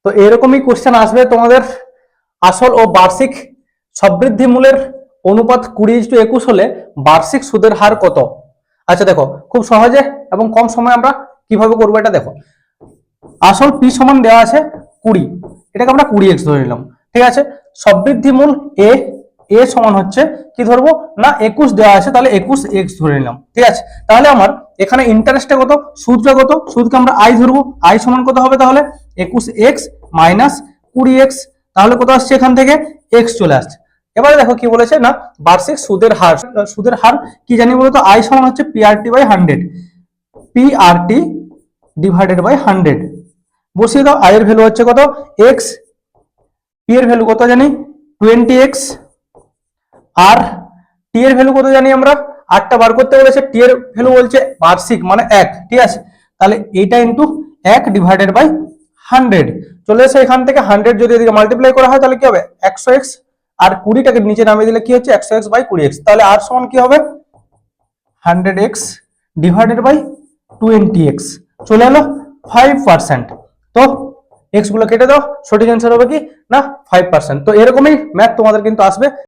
তো এরকমই কোশ্চেন আসবে তোমাদের। আসল ও বার্ষিক সবৃদ্ধি মূলের অনুপাত 20:21 হলে বার্ষিক সুদের হার কত? আচ্ছা দেখো, খুব সহজে এবং কম সময়ে আমরা কিভাবে করবো এটা দেখো। আসল পি সমান দেওয়া আছে 20, এটাকে আমরা 20x ধরে নিলাম, ঠিক আছে। সবৃদ্ধি মূল এ, এ সমান হচ্ছে কি ধরবো না 21 দেওয়া আছে, তাহলে 21x ধরে নিলাম, ঠিক আছে। তাহলে আমার এখানে ইন্টারেস্টটা কত, সুদটা কত, সুদকে আমরা আই ধরবো, আই সমান কত হবে তাহলে 21x মাইনাস 20x, তাহলে কত আসছে এখান থেকে x চলে আসছে। এবারে দেখো কি বলেছে না বার্ষিক সুদের হার, সুদের হার কি জানি বলতো, আই সমান হচ্ছে PRT by 100, PRT divided by 100 বসিয়ে দাও। আই এর ভ্যালু হচ্ছে কত x, পি এর ভ্যালু কত জানি 20x, আর টি এর ভ্যালু কত জানি আমরা, আটটা বার করতে বলেছে, টি এর ভ্যালু বলছে বার্ষিক মানে 1, ঠিক আছে। তাহলে এইটা ইনটু 1 ডিভাইডেড বাই 100 চলে এসে এখান থেকে 100 যদি এদিকে মাল্টিপ্লাই করা হয় তাহলে কি হবে 100x, আর 20টাকে নিচে নামিয়ে দিলে কি হচ্ছে 100x বাই 20x, তাহলে আর সমান কি হবে 100x ডিভাইডেড বাই 20x, চলে এলো 5%। তো এক্স গুলো কেটে দাও, সঠিক অ্যান্সার হবে কি না 5%। তো এরকমই ম্যাথ তোমাদের কিন্তু আসবে।